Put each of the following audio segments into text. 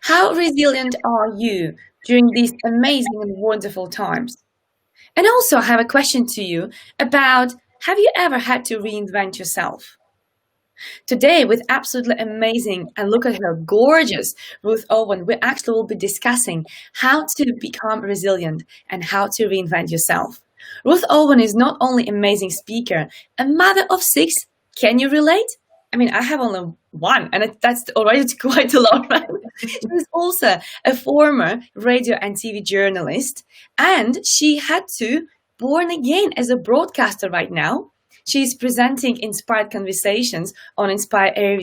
How resilient are you during these amazing and wonderful times? And also, I have a question to you about, have you ever had to reinvent yourself? Today, with absolutely amazing, and look at her, gorgeous Ruth Owen, we actually will be discussing how to become resilient and how to reinvent yourself. Ruth Owen is not only an amazing speaker, a mother of six. Can you relate? I mean, I have only one, and that's already quite a lot, right? She's also a former radio and TV journalist, and she had to born again as a broadcaster right now. She's presenting inspired conversations on Inspire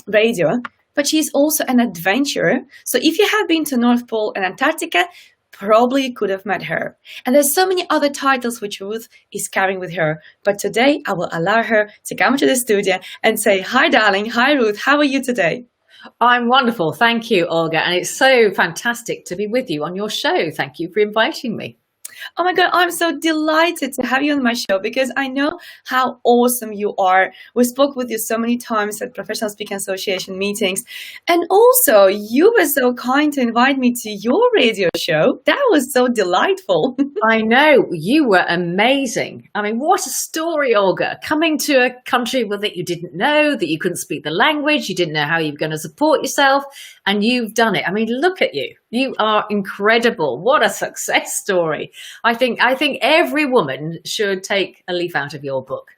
Radio, but she's also an adventurer. So if you have been to North Pole and Antarctica, probably you could have met her. And there's so many other titles which Ruth is carrying with her. But today I will allow her to come to the studio and say, hi, darling. Hi, Ruth. How are you today? I'm wonderful. Thank you, Olga. And it's so fantastic to be with you on your show. Thank you for inviting me. Oh my God, I'm so delighted to have you on my show because I know how awesome you are. We spoke with you so many times at Professional Speaking Association meetings. And also, you were so kind to invite me to your radio show. That was so delightful. I know, you were amazing. I mean, what a story, Olga. Coming to a country that you didn't know, that you couldn't speak the language, you didn't know how you were going to support yourself, and you've done it. I mean, look at you. You are incredible. What a success story. I think every woman should take a leaf out of your book.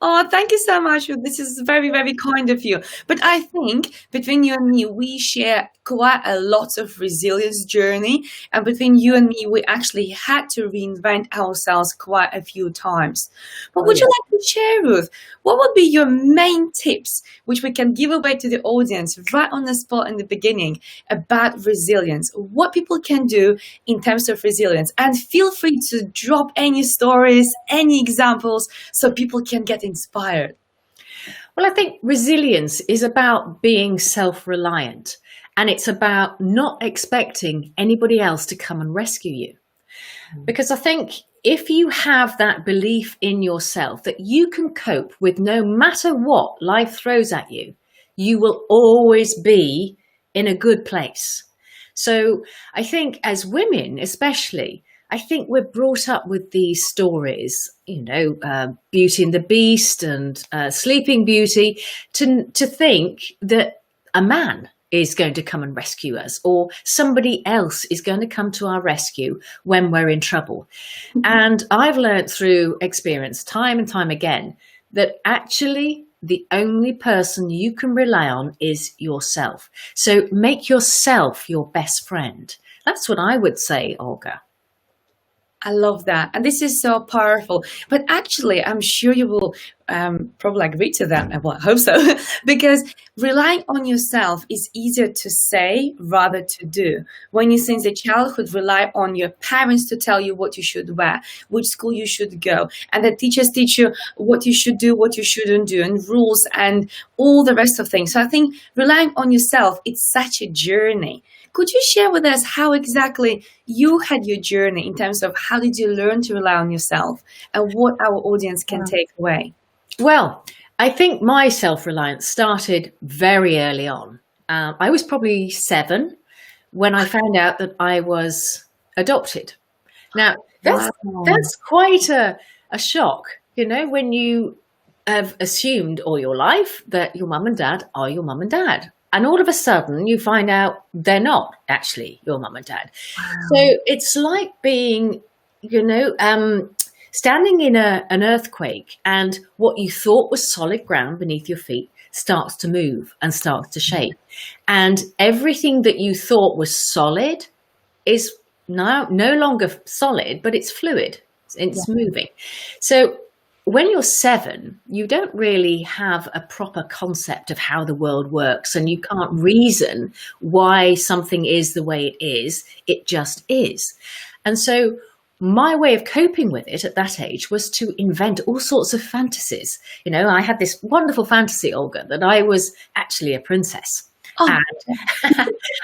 Oh, thank you so much. This is very, very kind of you. But I think between you and me, we share quite a lot of resilience journey. And between you and me, we actually had to reinvent ourselves quite a few times. But would you like to share, Ruth? What would be your main tips, which we can give away to the audience right on the spot in the beginning about resilience? What people can do in terms of resilience? And feel free to drop any stories, any examples, so people can get inspired. Well, I think resilience is about being self-reliant, and it's about not expecting anybody else to come and rescue you. Because I think if you have that belief in yourself that you can cope with no matter what life throws at you, you will always be in a good place. So I think as women, especially, I think we're brought up with these stories, Beauty and the Beast and Sleeping Beauty, to think that a man is going to come and rescue us, or somebody else is going to come to our rescue when we're in trouble. And I've learned through experience time and time again that actually the only person you can rely on is yourself. So make yourself your best friend. That's what I would say, Olga. I love that. And this is so powerful. But actually, I'm sure you will probably agree to that. Well, I hope so. Because relying on yourself is easier to say rather to do. When you since a childhood rely on your parents to tell you what you should wear, which school you should go, and the teachers teach you what you should do, what you shouldn't do, and rules and all the rest of things. So I think relying on yourself, it's such a journey. Could you share with us how exactly you had your journey in terms of how did you learn to rely on yourself and what our audience can take away? Well, I think my self-reliance started very early on. I was probably 7 when I found out that I was adopted. Now, that's quite a shock, when you have assumed all your life that your mum and dad are your mum and dad. And all of a sudden you find out they're not actually your mum and dad. Wow. So it's like being, standing in an earthquake, and what you thought was solid ground beneath your feet starts to move and starts to shake. And everything that you thought was solid is now no longer solid, but it's fluid. It's moving. So when you're 7, you don't really have a proper concept of how the world works, and you can't reason why something is the way it is. It just is. And so my way of coping with it at that age was to invent all sorts of fantasies. I had this wonderful fantasy, Olga, that I was actually a princess. Oh,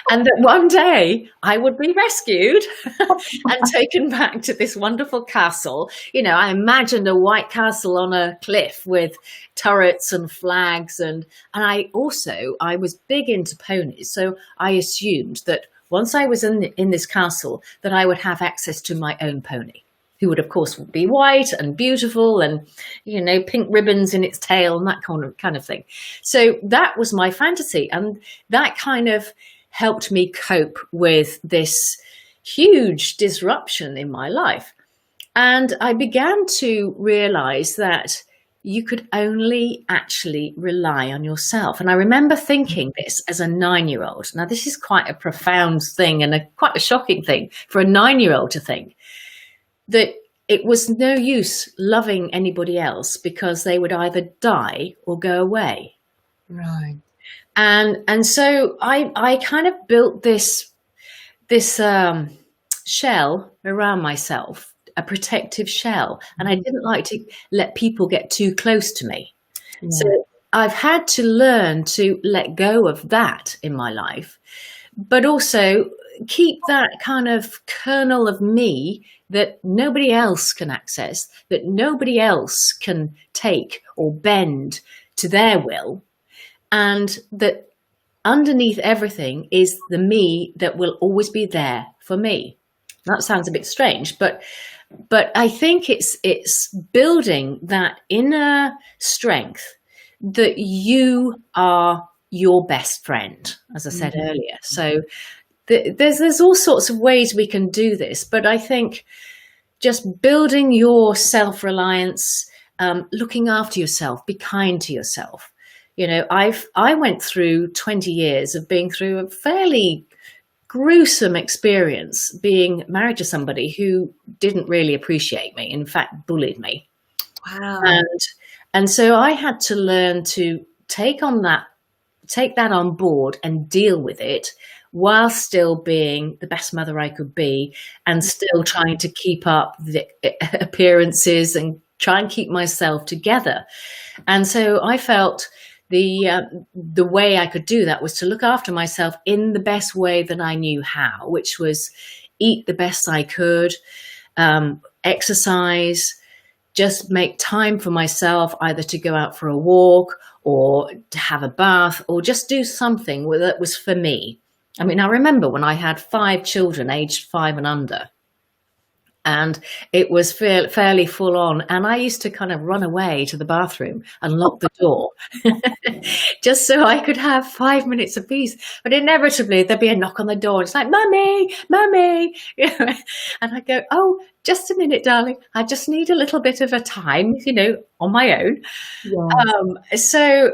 And that one day I would be rescued and taken back to this wonderful castle. You know, I imagined a white castle on a cliff with turrets and flags, and I was big into ponies, so I assumed that once I was in this castle that I would have access to my own pony, who would of course be white and beautiful and, you know, pink ribbons in its tail and that kind of thing. So that was my fantasy, and that kind of helped me cope with this huge disruption in my life. And I began to realize that you could only actually rely on yourself. And I remember thinking this as a 9-year-old. Now, this is quite a profound thing and quite a shocking thing for a 9-year-old to think, that it was no use loving anybody else because they would either die or go away. right. And so I kind of built this shell around myself, a protective shell, and I didn't like to let people get too close to me. Yeah. So I've had to learn to let go of that in my life, but also keep that kind of kernel of me that nobody else can access, that nobody else can take or bend to their will, and that underneath everything is the me that will always be there for me. That sounds a bit strange, but I think it's building that inner strength that you are your best friend, as I said earlier. So there's all sorts of ways we can do this, but I think just building your self-reliance, looking after yourself, be kind to yourself. You know, I went through 20 years of being through a fairly gruesome experience, being married to somebody who didn't really appreciate me, in fact, bullied me. Wow. And so I had to learn to take that on board and deal with it while still being the best mother I could be, and still trying to keep up the appearances and try and keep myself together. And so I felt the way I could do that was to look after myself in the best way that I knew how, which was eat the best I could, exercise, just make time for myself, either to go out for a walk or to have a bath or just do something that was for me. I mean, I remember when I had 5 children aged 5 and under, and it was fairly full on. And I used to kind of run away to the bathroom and lock the door just so I could have 5 minutes of peace. But inevitably there'd be a knock on the door. It's like, Mummy, Mummy. And I go, oh, just a minute, darling. I just need a little bit of a time, you know, on my own. So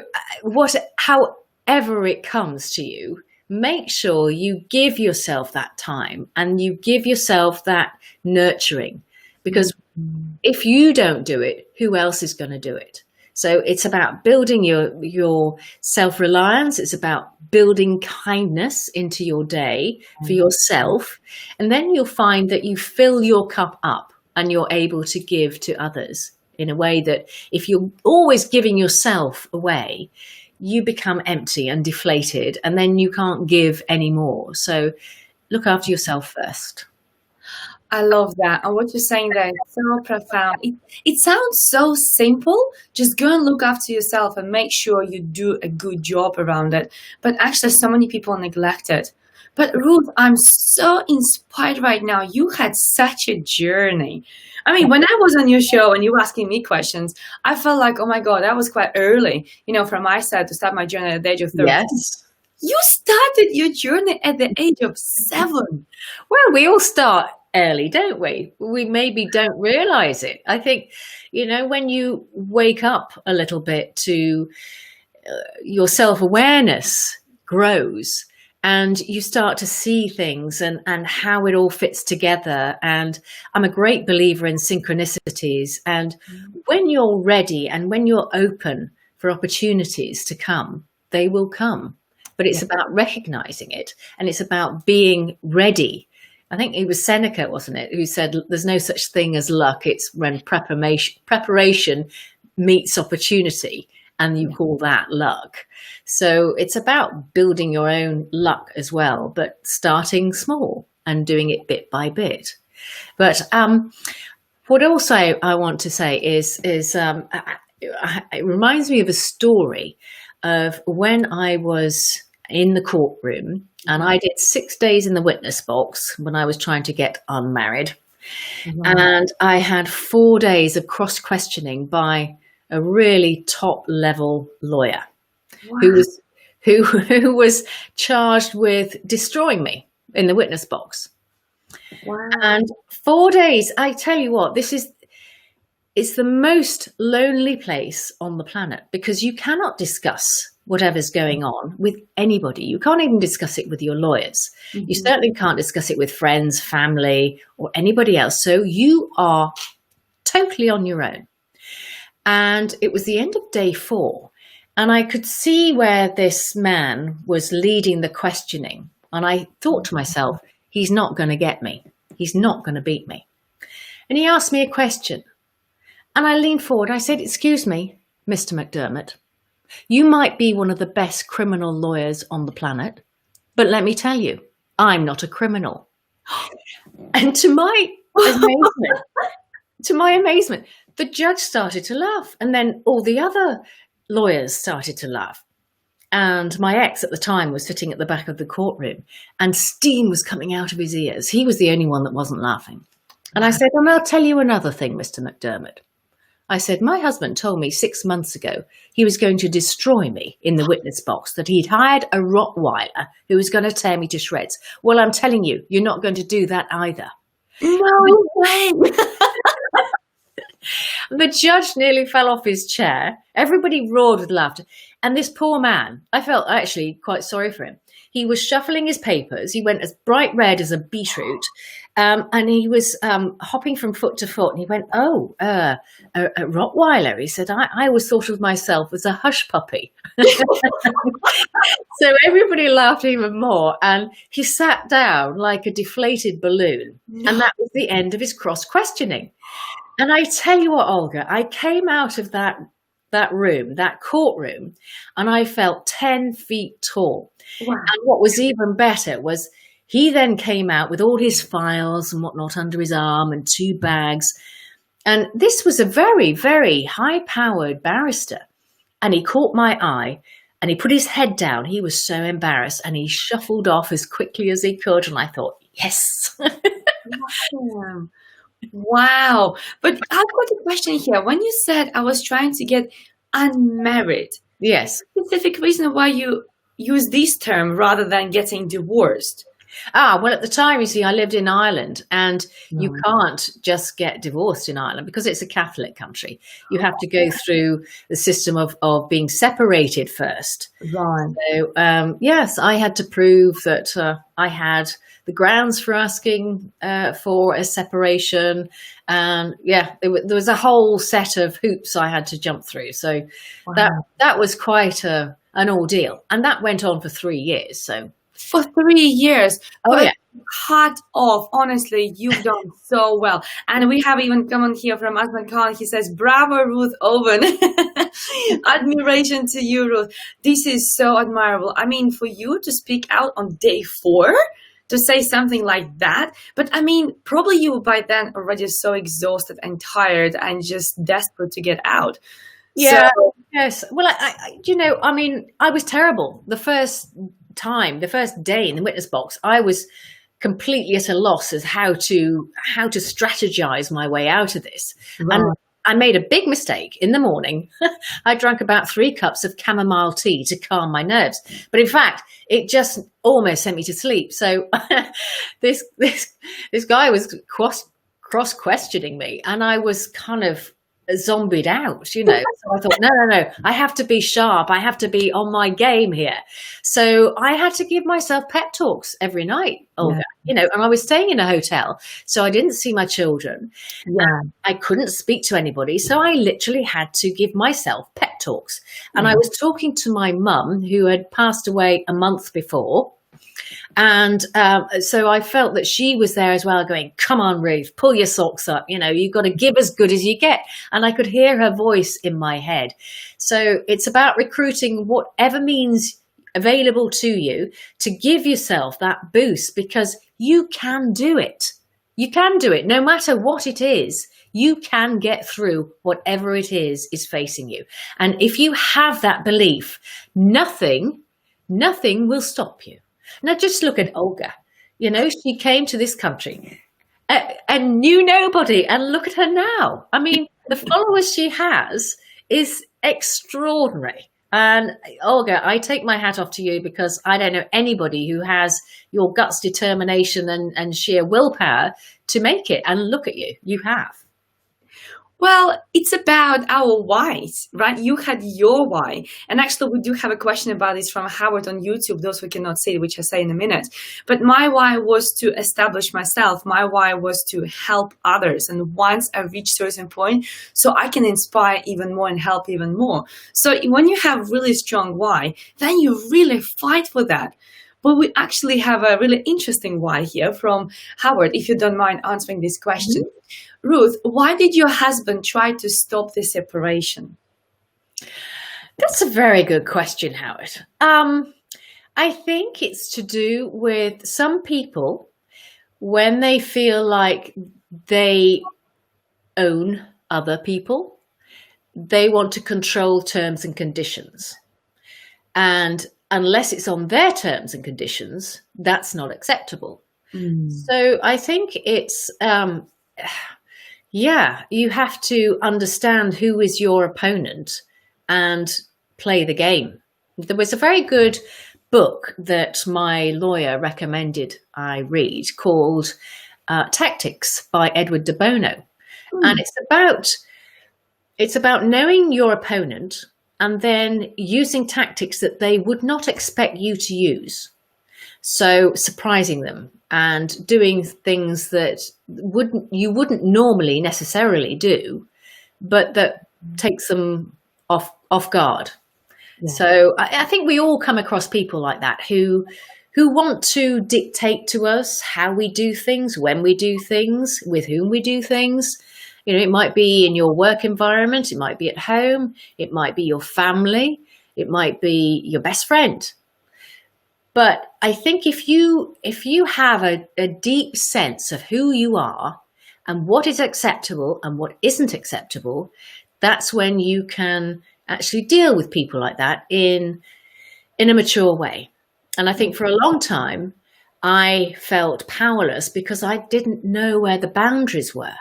however it comes to you, make sure you give yourself that time and you give yourself that nurturing, because if you don't do it, who else is going to do it? So it's about building your self-reliance. It's about building kindness into your day for yourself. And then you'll find that you fill your cup up and you're able to give to others in a way that if you're always giving yourself away, you become empty and deflated, and then you can't give anymore. So look after yourself first. I love that. And what you're saying there is so profound. It sounds so simple. Just go and look after yourself and make sure you do a good job around it. But actually, so many people neglect it. But Ruth, I'm so inspired right now. You had such a journey. I mean, when I was on your show and you were asking me questions, I felt like, oh my God, that was quite early, you know, from my side to start my journey at the age of 30. Yes. You started your journey at the age of 7. Well, we all start early, don't we? We maybe don't realize it. I think, you know, when you wake up a little bit to your self-awareness grows, and you start to see things and how it all fits together. And I'm a great believer in synchronicities. And when you're ready and when you're open for opportunities to come, they will come. But it's about recognizing it, and it's about being ready. I think it was Seneca, wasn't it, who said there's no such thing as luck. It's when preparation meets opportunity. and you call that luck. So it's about building your own luck as well, but starting small and doing it bit by bit. But what also I want to say is it reminds me of a story of when I was in the courtroom, and I did 6 days in the witness box when I was trying to get unmarried. And I had 4 days of cross questioning by a really top level lawyer who was charged with destroying me in the witness box. Wow. And 4 days, I tell you what, it's the most lonely place on the planet, because you cannot discuss whatever's going on with anybody. You can't even discuss it with your lawyers. Mm-hmm. You certainly can't discuss it with friends, family, or anybody else. So you are totally on your own. And it was the end of day 4. And I could see where this man was leading the questioning. And I thought to myself, he's not going to get me. He's not going to beat me. And he asked me a question. And I leaned forward. I said, "Excuse me, Mr. McDermott, you might be one of the best criminal lawyers on the planet, but let me tell you, I'm not a criminal." And to my amazement, the judge started to laugh, and then all the other lawyers started to laugh. And my ex at the time was sitting at the back of the courtroom, and steam was coming out of his ears. He was the only one that wasn't laughing. And I said, "And I'll tell you another thing, Mr. McDermott." I said, "My husband told me 6 months ago he was going to destroy me in the witness box, that he'd hired a Rottweiler who was going to tear me to shreds. Well, I'm telling you, you're not going to do that either." No way. The judge nearly fell off his chair. Everybody roared with laughter. And this poor man, I felt actually quite sorry for him. He was shuffling his papers. He went as bright red as a beetroot. And he was hopping from foot to foot. And he went, "Oh, a Rottweiler." He said, I always thought of myself as a hush puppy." So everybody laughed even more. And he sat down like a deflated balloon. And that was the end of his cross questioning. And I tell you what, Olga, I came out of that room, that courtroom, and I felt 10 feet tall. Wow. And what was even better was he then came out with all his files and whatnot under his arm and 2 bags. And this was a very, very high-powered barrister. And he caught my eye and he put his head down. He was so embarrassed and he shuffled off as quickly as he could. And I thought, yes. Wow. But I've got a question here. When you said I was trying to get unmarried, Yes. specific reason why you use this term rather than getting divorced? Well, at the time, you see, I lived in Ireland, and you can't just get divorced in Ireland because it's a Catholic country. You have to go through the system of being separated first. Right. So, yes, I had to prove that I had the grounds for asking for a separation. And yeah, there was a whole set of hoops I had to jump through. So that was quite an ordeal. And that went on for 3 years. So. For 3 years. Oh, yeah. Cut off. Honestly, you've done so well. And we have even come on here from Asman Khan. He says, "Bravo, Ruth Owen." Admiration to you, Ruth. This is so admirable. I mean, for you to speak out on day 4, to say something like that. But I mean, probably you were by then already so exhausted and tired and just desperate to get out. Yeah. So, yes. Well, I mean, I was terrible. The first day in the witness box, I was completely at a loss as how to strategize my way out of this. Right. And I made a big mistake in the morning. I drank about 3 cups of chamomile tea to calm my nerves. But in fact, it just almost sent me to sleep. So this guy was cross questioning me, and I was kind of zombied out, So I thought, no, I have to be sharp. I have to be on my game here. So I had to give myself pep talks every night, Olga, and I was staying in a hotel, so I didn't see my children. Yeah. I couldn't speak to anybody. So I literally had to give myself pep talks. And I was talking to my mum, who had passed away a month before. And so I felt that she was there as well, going, come on, Ruth, pull your socks up. You know, you've got to give as good as you get. And I could hear her voice in my head. So it's about recruiting whatever means available to you to give yourself that boost, because you can do it. You can do it no matter what it is. You can get through whatever it is facing you. And if you have that belief, nothing will stop you. Now, just look at Olga. You know, she came to this country and knew nobody. And look at her now. I mean, the followers she has is extraordinary. And Olga, I take my hat off to you, because I don't know anybody who has your guts, determination and sheer willpower to make it. And look at you. You have. Well, it's about our whys, right? You had your why. And actually, we do have a question about this from Howard on YouTube, those who cannot see it, which I'll say in a minute. But my why was to establish myself. My why was to help others. And once I reach a certain point, so I can inspire even more and help even more. So when you have really strong why, then you really fight for that. But we actually have a really interesting why here from Howard, if you don't mind answering this question. Mm-hmm. Ruth, why did your husband try to stop the separation? That's a very good question, Howard. I think it's to do with some people, when they feel like they own other people, they want to control terms and conditions. And unless it's on their terms and conditions, that's not acceptable. Mm. So I think it's, you have to understand who is your opponent and play the game. There was a very good book that my lawyer recommended I read called Tactics by Edward de Bono. Mm. And it's about knowing your opponent and then using tactics that they would not expect you to use. So surprising them and doing things that you wouldn't normally necessarily do, but that takes them off guard. Yeah. So I think we all come across people like that who want to dictate to us how we do things, when we do things, with whom we do things. You know, it might be in your work environment, it might be at home, it might be your family, it might be your best friend. But I think if you have a deep sense of who you are and what is acceptable and what isn't acceptable, that's when you can actually deal with people like that in a mature way. And I think for a long time, I felt powerless because I didn't know where the boundaries were.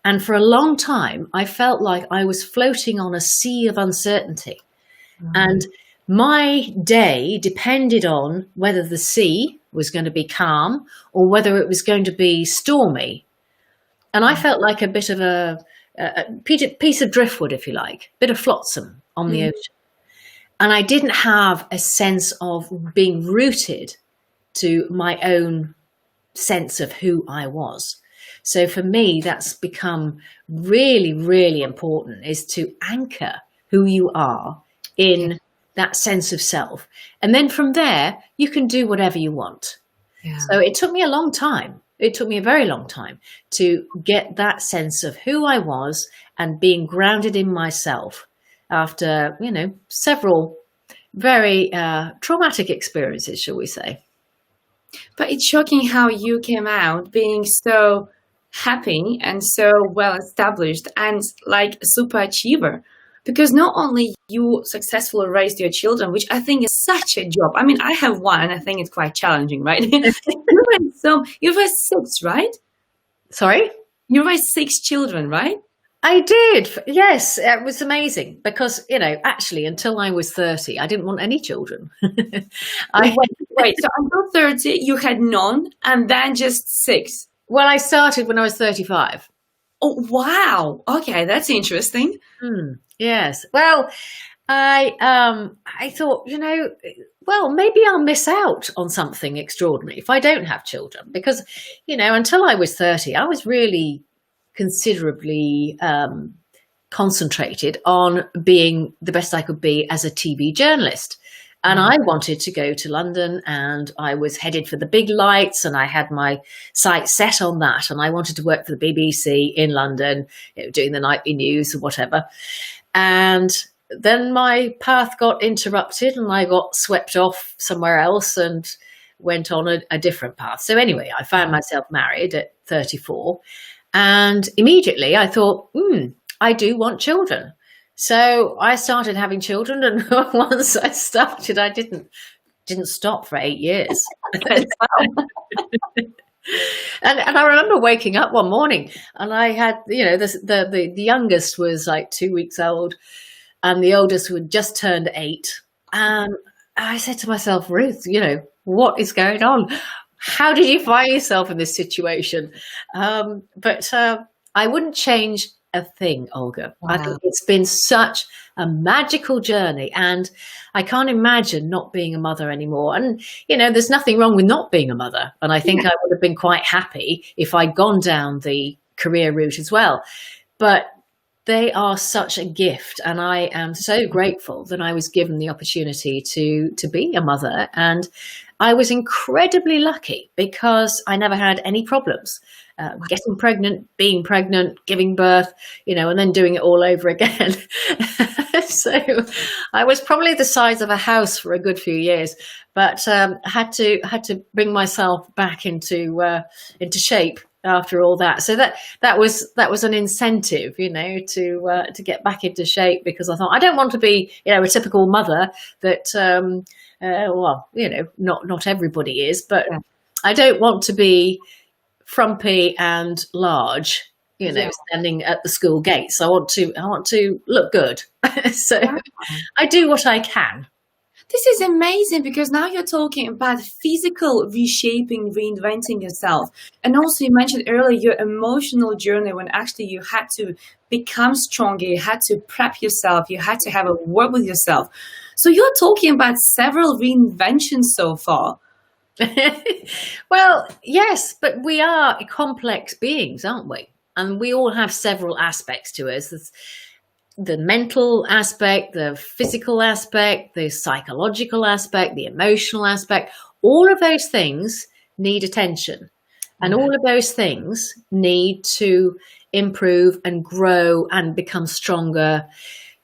And for a long time, I felt like I was floating on a sea of uncertainty. Mm. And my day depended on whether the sea was going to be calm or whether it was going to be stormy. And I felt like a bit of a piece of driftwood, if you like, a bit of flotsam on the ocean. And I didn't have a sense of being rooted to my own sense of who I was. So for me, that's become really, really important, is to anchor who you are in that sense of self. And then from there, you can do whatever you want. Yeah. So it took me a long time. It took me a very long time to get that sense of who I was and being grounded in myself after, several very traumatic experiences, shall we say. But it's shocking how you came out being so happy and so well established and like a super achiever, because not only you successfully raised your children, which I think is such a job. I mean, I have one and I think it's quite challenging, right? You raised 6, right? Sorry? You raised 6 children, right? I did. Yes, it was amazing because, actually until I was 30, I didn't want any children. Wait, so until 30, you had none and then just 6. Well, I started when I was 35. Oh, wow. Okay, that's interesting. Yes. Well, I thought, maybe I'll miss out on something extraordinary if I don't have children. Because, until I was 30, I was really considerably concentrated on being the best I could be as a TV journalist. And I wanted to go to London, and I was headed for the big lights, and I had my sights set on that. And I wanted to work for the BBC in London, doing the nightly news or whatever. And then my path got interrupted, and I got swept off somewhere else and went on a different path. So anyway, I found myself married at 34, and immediately I thought, I do want children. So I started having children, and once I started, I didn't stop for 8 years. And I remember waking up one morning, and I had, the youngest was like 2 weeks old, and the oldest had just turned 8. And I said to myself, Ruth, what is going on? How did you find yourself in this situation? But I wouldn't change a thing, Olga. Wow. I think it's been such a magical journey, and I can't imagine not being a mother anymore. And there's nothing wrong with not being a mother, and I think I would have been quite happy if I'd gone down the career route as well. But they are such a gift, and I am so grateful that I was given the opportunity to be a mother. And I was incredibly lucky because I never had any problems. Getting pregnant, being pregnant, giving birth, and then doing it all over again. So I was probably the size of a house for a good few years, but had to bring myself back into shape after all that. So that was an incentive, to get back into shape, because I thought I don't want to be, a typical mother that, not everybody is, but I don't want to be frumpy and large, standing at the school gates. I want to look good. So I do what I can. This is amazing, because now you're talking about physical reshaping, reinventing yourself. And also you mentioned earlier your emotional journey, when actually you had to become stronger, you had to prep yourself, you had to have a word with yourself. So you're talking about several reinventions so far. Well, yes, but we are complex beings, aren't we? And we all have several aspects to us. There's the mental aspect, the physical aspect, the psychological aspect, the emotional aspect. All of those things need attention. And all of those things need to improve and grow and become stronger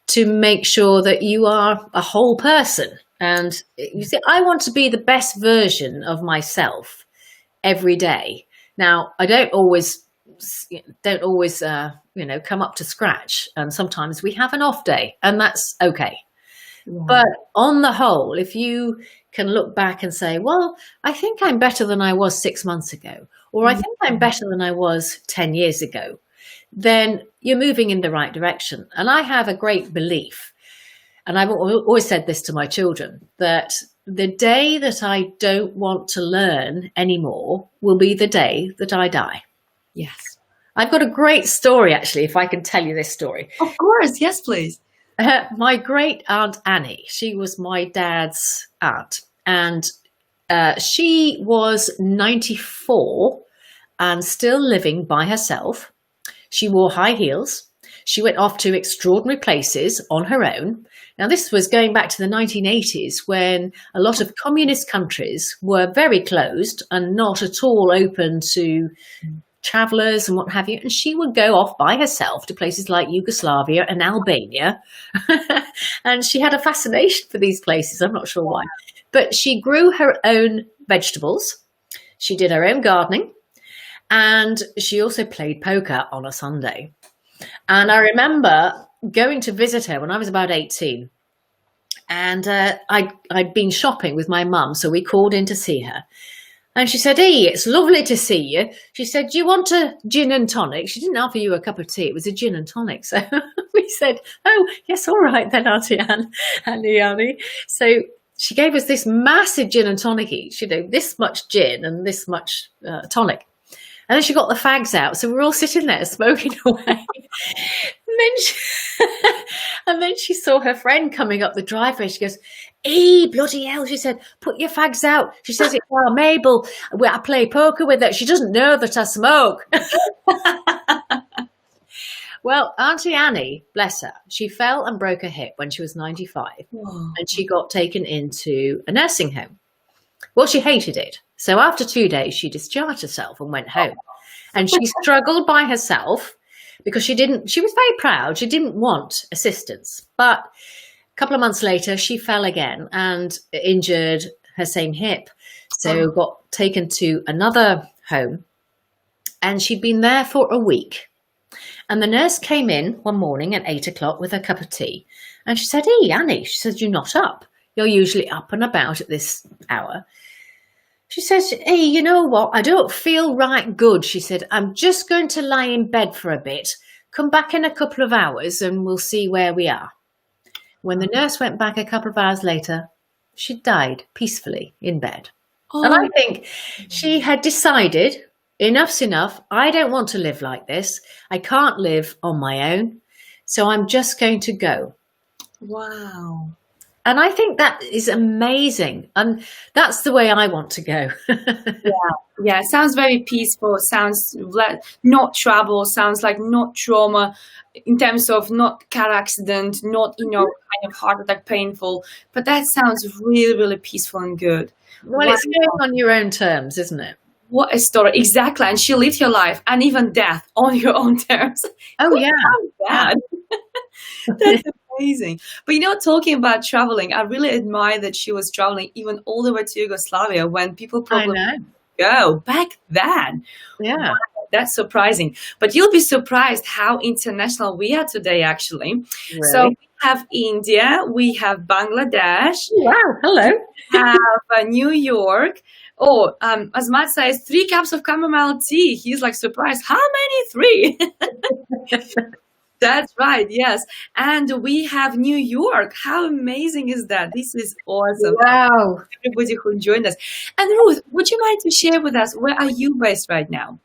to make sure that you are a whole person. And you see, I want to be the best version of myself every day. Now, I don't always come up to scratch. And sometimes we have an off day, and that's okay. Yeah. But on the whole, if you can look back and say, well, I think I'm better than I was 6 months ago, or I think I'm better than I was 10 years ago, then you're moving in the right direction. And I have a great belief, and I've always said this to my children, that the day that I don't want to learn anymore will be the day that I die. Yes. I've got a great story, actually, if I can tell you this story. Of course. Yes, please. My great aunt Annie, she was my dad's aunt, and she was 94 and still living by herself. She wore high heels. She went off to extraordinary places on her own. Now, this was going back to the 1980s, when a lot of communist countries were very closed and not at all open to travellers and what have you. And she would go off by herself to places like Yugoslavia and Albania. And she had a fascination for these places. I'm not sure why. But she grew her own vegetables. She did her own gardening. And she also played poker on a Sunday. And I remember going to visit her when I was about 18. And I'd been shopping with my mum, so we called in to see her. And she said, "Hey, it's lovely to see you." She said, "Do you want a gin and tonic?" She didn't offer you a cup of tea. It was a gin and tonic. So we said, "Oh, yes, all right then, Auntie Annie." So she gave us this massive gin and tonic each, this much gin and this much tonic. And then she got the fags out. So we're all sitting there smoking away. And then she saw her friend coming up the driveway. She goes, "Hey, bloody hell," she said, "put your fags out." She says, "It's our Mabel. I play poker with her. She doesn't know that I smoke." Well, Auntie Annie, bless her, she fell and broke her hip when she was 95, Oh. and she got taken into a nursing home. Well, she hated it. So after 2 days, she discharged herself and went home. And she struggled by herself because she was very proud. She didn't want assistance. But a couple of months later, she fell again and injured her same hip. So got taken to another home. And she'd been there for a week. And the nurse came in one morning at 8 o'clock with a cup of tea. And she said, "Hey, Annie," she said, "you're not up. You're usually up and about at this hour." She says, "Hey, you know what? I don't feel right good." She said, "I'm just going to lie in bed for a bit. Come back in a couple of hours and we'll see where we are." When the nurse went back a couple of hours later, she died peacefully in bed. And I think she had decided, enough's enough. I don't want to live like this. I can't live on my own. So I'm just going to go. Wow. And I think that is amazing. And that's the way I want to go. Yeah, sounds very peaceful. Sounds like not trouble. Sounds like not trauma in terms of not car accident, not, kind of heart attack painful. But that sounds really, really peaceful and good. Well, it's going on your own terms, isn't it? What a story. Exactly. And she lived her life and even death on your own terms. Oh, yeah. Bad. That's amazing. But talking about traveling, I really admire that she was traveling even all the way to Yugoslavia when people probably go back then. Yeah. Wow, that's surprising. But you'll be surprised how international we are today, actually. Really? So we have India, we have Bangladesh. Wow, hello. We have New York. Oh, as Matt says, 3 cups of chamomile tea. He's like surprised. How many? 3? That's right. Yes. And we have New York. How amazing is that? This is awesome. Wow. Everybody who joined us. And Ruth, would you mind to share with us, where are you based right now?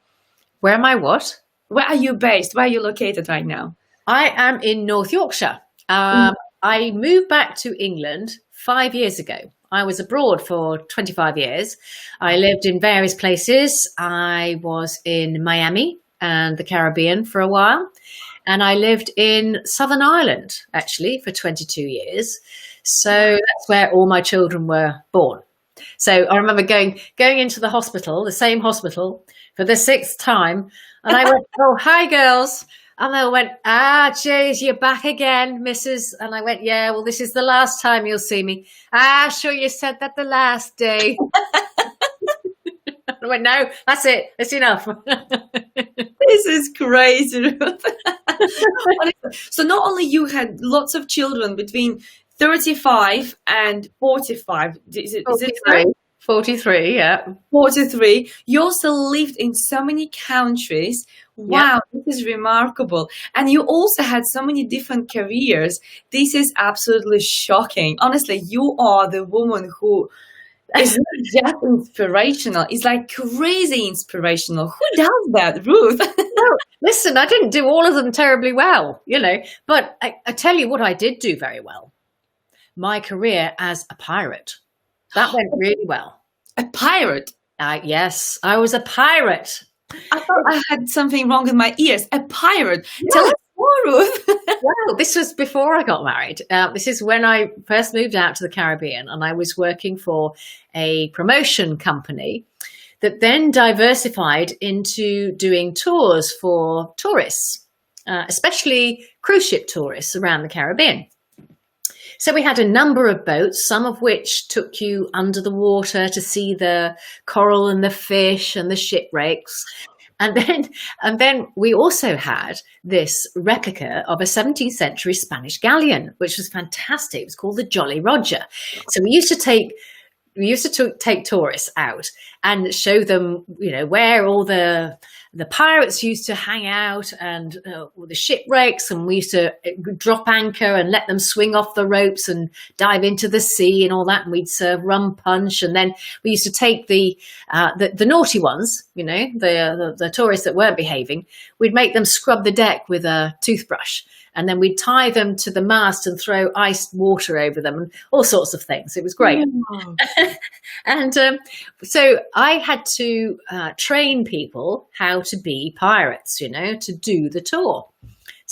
Where am I what? Where are you based? Where are you located right now? I am in North Yorkshire. I moved back to England 5 years ago. I was abroad for 25 years. I lived in various places. I was in Miami and the Caribbean for a while. And I lived in Southern Ireland, actually, for 22 years. So that's where all my children were born. So I remember going into the hospital, the same hospital, for the 6th time. And I went, "Oh, hi, girls." And they went, "Jeez, you're back again, Mrs." And I went, "Yeah, well, this is the last time you'll see me." "Sure, you said that the last day." I went, "No, that's it. It's enough." This is crazy, Ruth. So not only you had lots of children between 35 and 45. Is it right? 43, yeah. 43. You also lived in so many countries. Wow, This is remarkable. And you also had so many different careers. This is absolutely shocking. Honestly, you are the woman who is not just inspirational. It's like crazy inspirational. Who does that, Ruth? Well, listen, I didn't do all of them terribly well, but I tell you what I did do very well. My career as a pirate. That went really well. A pirate? Yes, I was a pirate. I thought I had something wrong with my ears. A pirate. Yeah. Tell us more, Ruth. Well, this was before I got married. This is when I first moved out to the Caribbean, and I was working for a promotion company that then diversified into doing tours for tourists, especially cruise ship tourists around the Caribbean. So we had a number of boats, some of which took you under the water to see the coral and the fish and the shipwrecks. And then we also had this replica of a 17th century Spanish galleon, which was fantastic. It was called the Jolly Roger. So we used to take tourists out and show them, where all the pirates used to hang out and the shipwrecks, and we used to drop anchor and let them swing off the ropes and dive into the sea and all that. And we'd serve rum punch, and then we used to take the naughty ones, the tourists that weren't behaving. We'd make them scrub the deck with a toothbrush, and then we'd tie them to the mast and throw iced water over them and all sorts of things. It was great. And so I had to train people how to be pirates, to do the tour.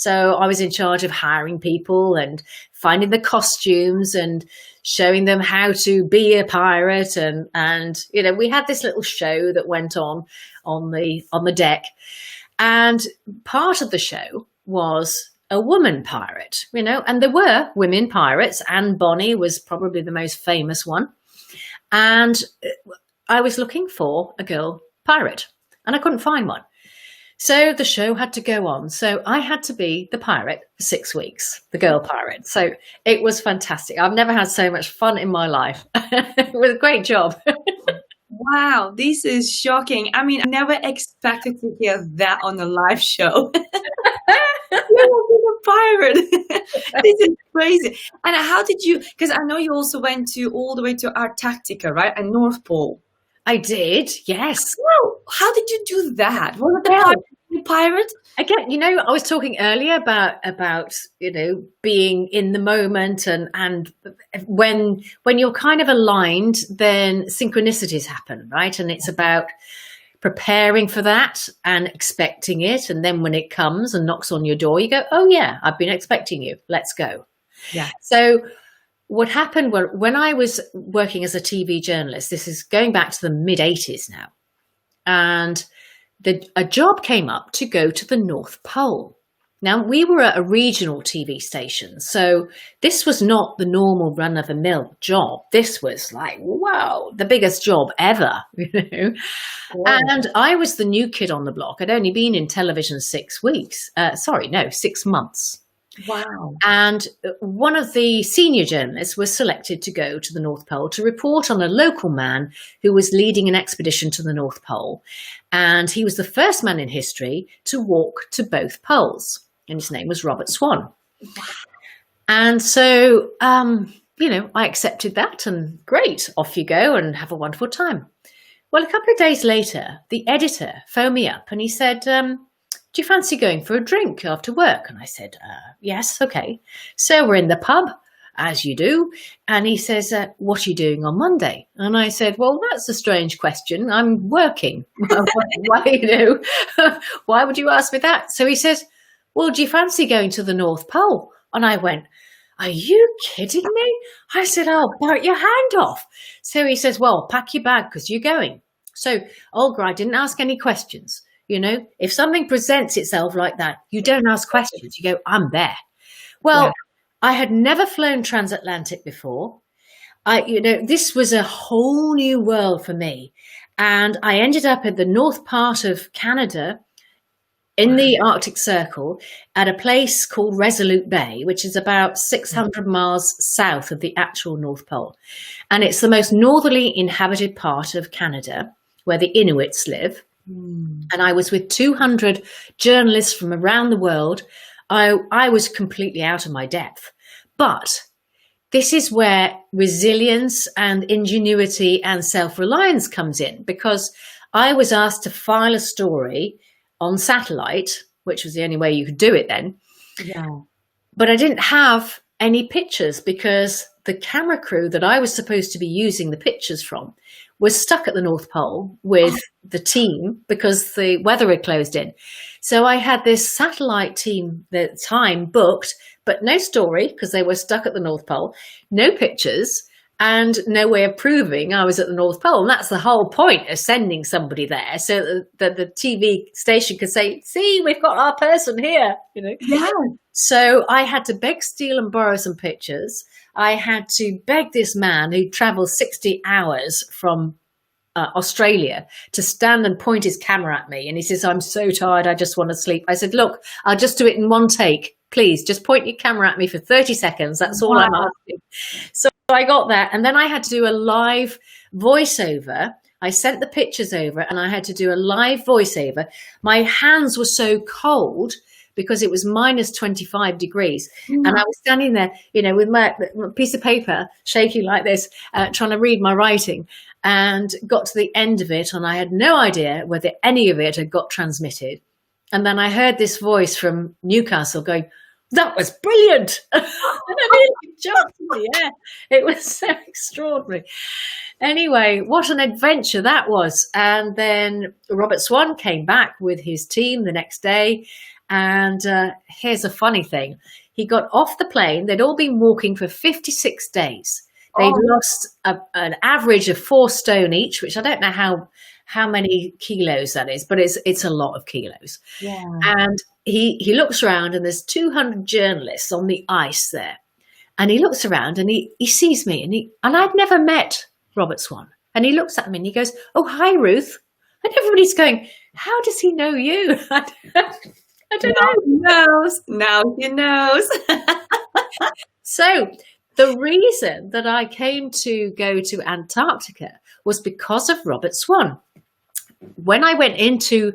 So I was in charge of hiring people and finding the costumes and showing them how to be a pirate. And we had this little show that went on the deck. And part of the show was a woman pirate, and there were women pirates. Anne Bonny was probably the most famous one. And I was looking for a girl pirate and I couldn't find one. So the show had to go on. So I had to be the pirate for 6 weeks, the girl pirate. So it was fantastic. I've never had so much fun in my life. It was a great job. Wow, this is shocking. I mean, I never expected to hear that on a live show. You're a pirate. This is crazy. And how did you, because I know you also went all the way to Antarctica, right? And North Pole. I did, yes. Wow, how did you do that? What the hell? Are you a pirate? Again, I was talking earlier about being in the moment, and when you're kind of aligned, then synchronicities happen, right? And it's about preparing for that and expecting it, and then when it comes and knocks on your door, you go, oh yeah, I've been expecting you, let's go. Yeah. So what happened when I was working as a TV journalist, this is going back to the mid-80s now, and a job came up to go to the North Pole. Now, we were at a regional TV station, so this was not the normal run-of-the-mill job. This was like, wow, the biggest job ever, Wow. And I was the new kid on the block. I'd only been in television 6 weeks. 6 months. Wow. And one of the senior journalists was selected to go to the North Pole to report on a local man who was leading an expedition to the North Pole. And he was the first man in history to walk to both poles. And his name was Robert Swan. Wow. And so, I accepted that, and great, off you go and have a wonderful time. Well, a couple of days later, the editor phoned me up and he said, do you fancy going for a drink after work? And I said, yes, okay. So we're in the pub, as you do. And he says, what are you doing on Monday? And I said, well, that's a strange question. I'm working. Why, why would you ask me that? So he says, well, do you fancy going to the North Pole? And I went, are you kidding me? I said, I'll bite your hand off. So he says, well, pack your bag because you're going. So, Olga, I didn't ask any questions. If something presents itself like that, you don't ask questions. You go, I'm there. Well, yeah. I had never flown transatlantic before. This was a whole new world for me. And I ended up at the north part of Canada in the Arctic Circle at a place called Resolute Bay, which is about 600 miles south of the actual North Pole. And it's the most northerly inhabited part of Canada where the Inuits live. And I was with 200 journalists from around the world. I was completely out of my depth. But this is where resilience and ingenuity and self-reliance comes in, because I was asked to file a story on satellite, which was the only way you could do it then. Yeah. But I didn't have any pictures because the camera crew that I was supposed to be using the pictures from was stuck at the North Pole with the team because the weather had closed in. So I had this satellite team at the time booked, but no story because they were stuck at the North Pole, no pictures, and no way of proving I was at the North Pole. And that's the whole point of sending somebody there, so that the TV station could say, see, we've got our person here. Yeah. So I had to beg, steal and borrow some pictures. I had to beg this man who traveled 60 hours from Australia to stand and point his camera at me. And he says, I'm so tired, I just want to sleep. I said, look, I'll just do it in one take. Please, just point your camera at me for 30 seconds. That's all I'm asking. So I got that. And then I had to do a live voiceover. I sent the pictures over and I had to do a live voiceover. My hands were so cold because it was minus 25 degrees. And I was standing there, with my piece of paper shaking like this, trying to read my writing, and got to the end of it. And I had no idea whether any of it had got transmitted. And then I heard this voice from Newcastle going, that was brilliant. And I nearly jumped in the air. It was so extraordinary. Anyway, what an adventure that was. And then Robert Swan came back with his team the next day. And here's a funny thing. He got off the plane. They'd all been walking for 56 days. They'd Oh, lost an average of 4 stone each, which I don't know how many kilos that is, but it's a lot of kilos. yeah. And he looks around, and there's 200 journalists on the ice there. And he looks around, and he sees me, and I'd never met Robert Swan. And he looks at me and he goes, "Oh, hi, Ruth." And everybody's going, "How does he know you?" I don't Now know. he knows. Now he knows. So the reason that I came to go to Antarctica was because of Robert Swan. When I went into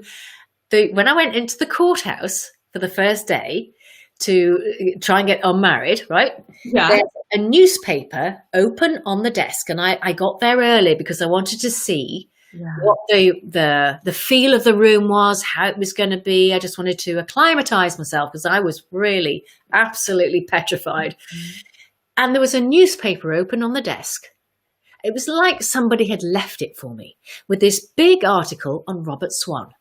the courthouse for the first day to try and get unmarried, right? Yeah. There's a newspaper open on the desk, and I got there early because I wanted to see what the feel of the room was, how it was going to be. I just wanted to acclimatize myself because I was really absolutely petrified. And there was a newspaper open on the desk. It was like somebody had left it for me with this big article on Robert Swan.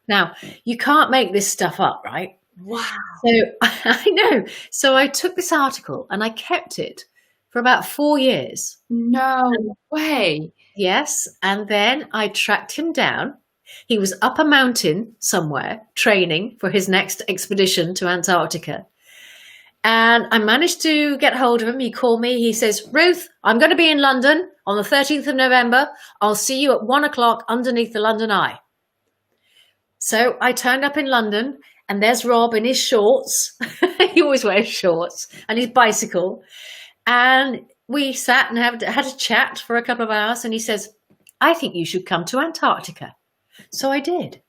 Now, you can't make this stuff up, right? Wow. So I know. So I took this article and I kept it for about 4 years. No way. Yes. And then I tracked him down. He was up a mountain somewhere training for his next expedition to Antarctica. And I managed to get hold of him. He called me. He says, "Ruth, I'm going to be in London on the 13th of November. I'll see you at 1:00 underneath the London Eye." So I turned up in London, and there's Rob in his shorts. He always wears shorts, and his bicycle. And we sat and had a chat for a couple of hours. And he says, "I think you should come to Antarctica." So I did.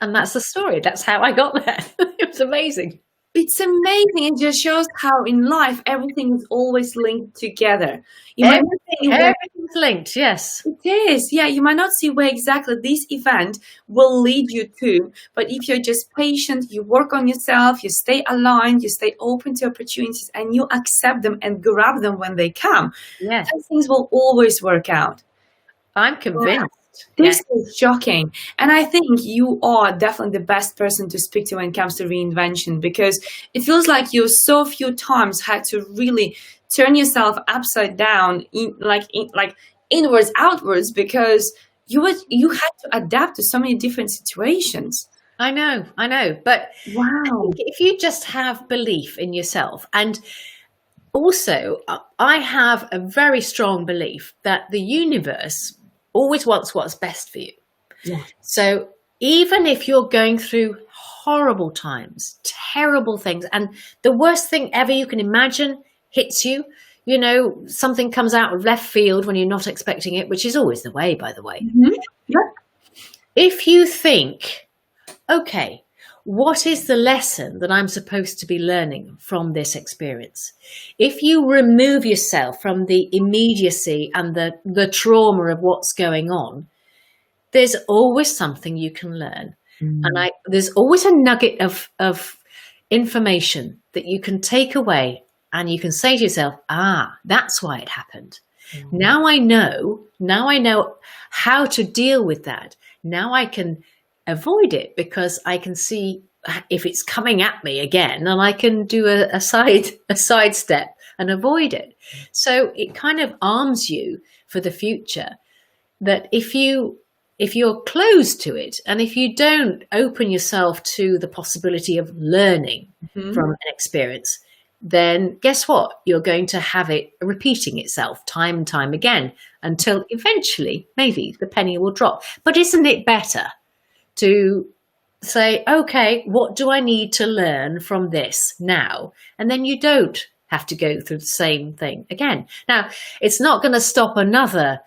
And that's the story. That's how I got there. It was amazing. It's amazing. It just shows how in life everything is always linked together. You might not see where Everything's linked, yes. it is. Yeah, you might not see where exactly this event will lead you to, but if you're just patient, you work on yourself, you stay aligned, you stay open to opportunities, and you accept them and grab them when they come, Yes. then things will always work out. I'm convinced. This is shocking. And I think you are definitely the best person to speak to when it comes to reinvention, because it feels like you so few times had to really turn yourself upside down, inwards, outwards, because you had to adapt to so many different situations. I know. But Wow. I think if you just have belief in yourself, and also I have a very strong belief that the universe always wants what's best for you. Yeah. So even if you're going through horrible times, terrible things, and the worst thing ever you can imagine hits you, something comes out of left field when you're not expecting it, which is always the way, by the way. Mm-hmm. Yeah. If you think, okay, what is the lesson that I'm supposed to be learning from this experience? If you remove yourself from the immediacy and the trauma of what's going on, there's always something you can learn. And there's always a nugget of information that you can take away, and you can say to yourself, that's why it happened. Now I know how to deal with that. Now I can avoid it because I can see if it's coming at me again, and I can do a side step and avoid it. So it kind of arms you for the future, that if you're closed to it, and if you don't open yourself to the possibility of learning from an experience, then guess what? You're going to have it repeating itself time and time again until eventually maybe the penny will drop. But isn't it better to say, okay, what do I need to learn from this now? And then you don't have to go through the same thing again. Now, it's not going to stop another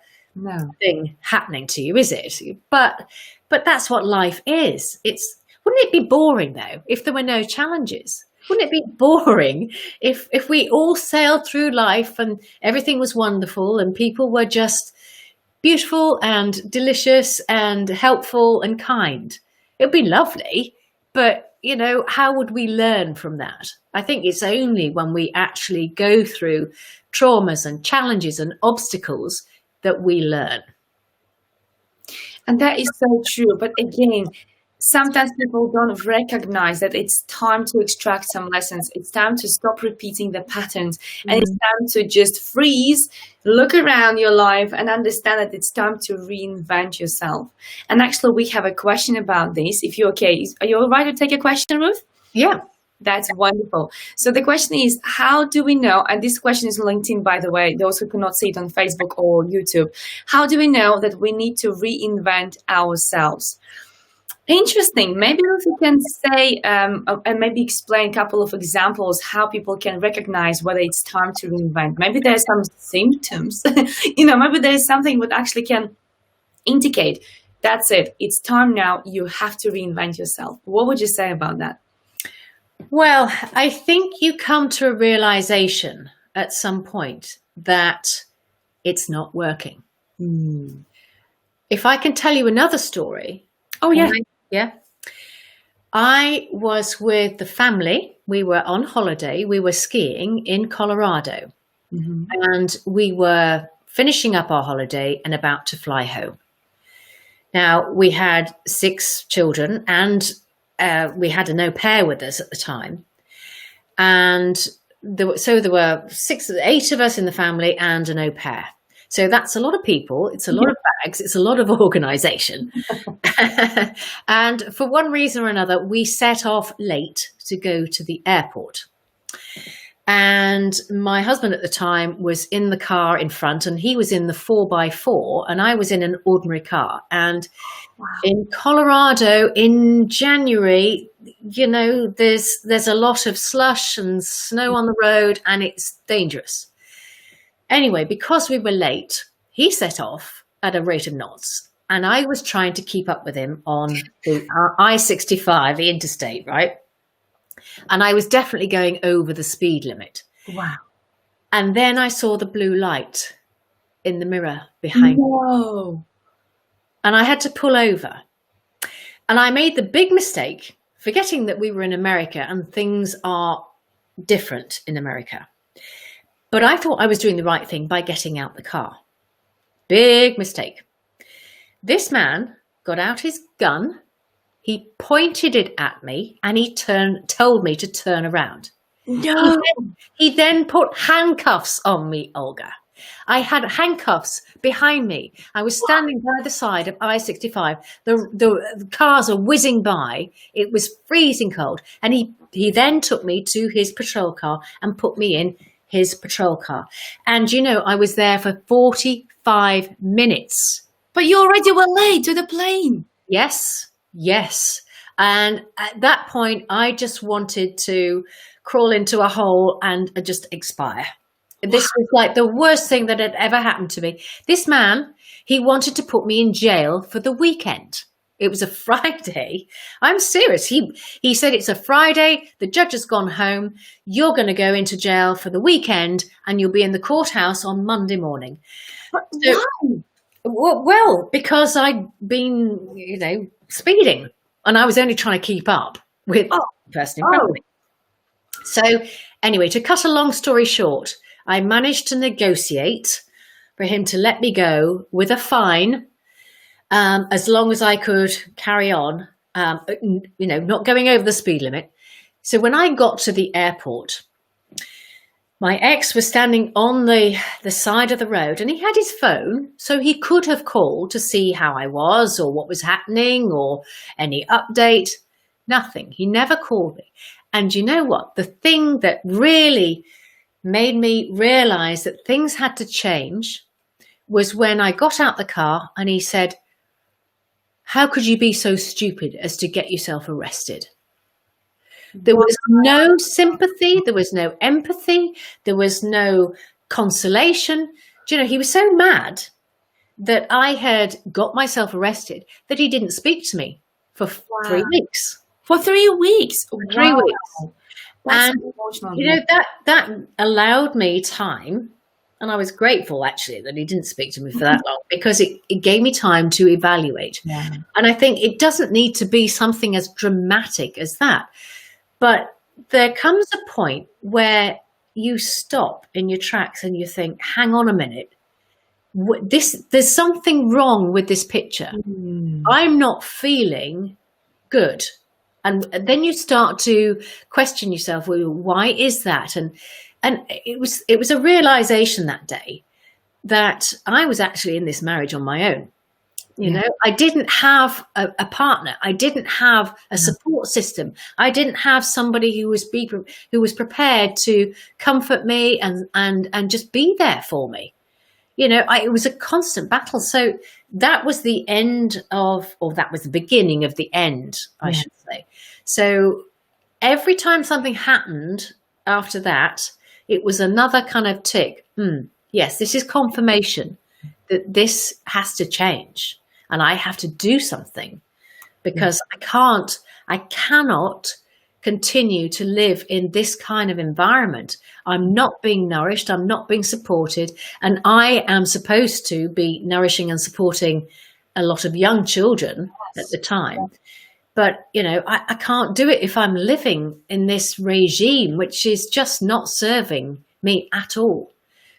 thing happening to you, is it? But that's what life is. Wouldn't it be boring though if there were no challenges? Wouldn't it be boring if we all sailed through life and everything was wonderful and people were just beautiful and delicious and helpful and kind? It would be lovely, but how would we learn from that? I think it's only when we actually go through traumas and challenges and obstacles that we learn. And that is so true. But again, Sometimes people don't recognize that it's time to extract some lessons. It's time to stop repeating the patterns. And it's Mm. time to just freeze, look around your life, and understand that it's time to reinvent yourself. And actually, we have a question about this. If you're okay, are you all right to take a question, Ruth? Yeah. That's wonderful. So the question is, how do we know, and this question is linked in, by the way, those who cannot see it on Facebook or YouTube, how do we know that we need to reinvent ourselves? Interesting. Maybe if you can say and maybe explain a couple of examples how people can recognize whether it's time to reinvent. Maybe there's some symptoms, maybe there's something that actually can indicate that's it. It's time now. You have to reinvent yourself. What would you say about that? Well, I think you come to a realization at some point that it's not working. Mm. If I can tell you another story. Oh, yeah. Yeah. I was with the family. We were on holiday. We were skiing in Colorado. Mm-hmm. And we were finishing up our holiday and about to fly home. Now, we had 6 children and we had an au pair with us at the time. And there were 8 of us in the family and an au pair. So that's a lot of people. It's a lot of bags. It's a lot of organization. And for one reason or another, we set off late to go to the airport. And my husband at the time was in the car in front, and he was in the 4x4, and I was in an ordinary car. And in Colorado in January, there's a lot of slush and snow on the road, and it's dangerous. Anyway, because we were late, he set off at a rate of knots, and I was trying to keep up with him on the I-65, the interstate, right? And I was definitely going over the speed limit. Wow. And then I saw the blue light in the mirror behind me. Whoa. And I had to pull over. And I made the big mistake, forgetting that we were in America and things are different in America. But I thought I was doing the right thing by getting out the car. Big mistake. This man got out his gun. He pointed it at me and he told me to turn around. No. He then put handcuffs on me, Olga. I had handcuffs behind me. I was standing by the side of I-65. The cars are whizzing by. It was freezing cold. And he then took me to his patrol car and put me in his patrol car. And I was there for 45 minutes. But you already were late to the plane. Yes. And at that point, I just wanted to crawl into a hole and just expire. This was like the worst thing that had ever happened to me. This man, he wanted to put me in jail for the weekend. It was a Friday. I'm serious. He said, it's a Friday. The judge has gone home. You're going to go into jail for the weekend and you'll be in the courthouse on Monday morning. So, why? Well, because I'd been, speeding and I was only trying to keep up with the person in front of me. So anyway, to cut a long story short, I managed to negotiate for him to let me go with a fine. As long as I could carry on, not going over the speed limit. So when I got to the airport, my ex was standing on the side of the road and he had his phone, so he could have called to see how I was or what was happening or any update. Nothing. He never called me. And you know what? The thing that really made me realize that things had to change was when I got out the car and he said, how could you be so stupid as to get yourself arrested? There was no sympathy. There was no empathy. There was no consolation. He was so mad that I had got myself arrested that he didn't speak to me for 3 weeks. For 3 weeks? For 3 weeks. That's and, emotional. that allowed me time. And I was grateful, actually, that he didn't speak to me for that long because it gave me time to evaluate. Yeah. And I think it doesn't need to be something as dramatic as that. But there comes a point where you stop in your tracks and you think, hang on a minute. There's something wrong with this picture. I'm not feeling good. And then you start to question yourself, well, why is that? And it was a realization that day that I was actually in this marriage on my own. You know, I didn't have a partner. I didn't have a support system. I didn't have somebody who was prepared to comfort me and just be there for me. You know, it was a constant battle. So that was the end of, or that was the beginning of the end, I should say. So every time something happened after that, it was another kind of tick. Yes, this is confirmation that this has to change. And I have to do something, because I cannot continue to live in this kind of environment. I'm not being nourished. I'm not being supported. And I am supposed to be nourishing and supporting a lot of young children at the time. But, you know, I can't do it if I'm living in this regime, which is just not serving me at all.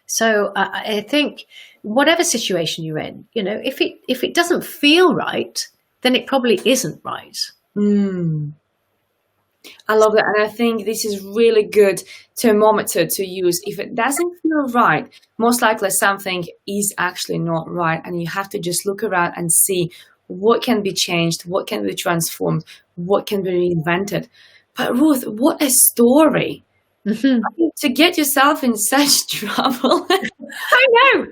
So I think whatever situation you're in, you know, if it doesn't feel right, then it probably isn't right. I love that. And I think this is really good thermometer to use. If it doesn't feel right, most likely something is actually not right. And you have to just look around and see what can be changed, what can be transformed, what can be reinvented. But Ruth, what a story. To get yourself in such trouble. I know.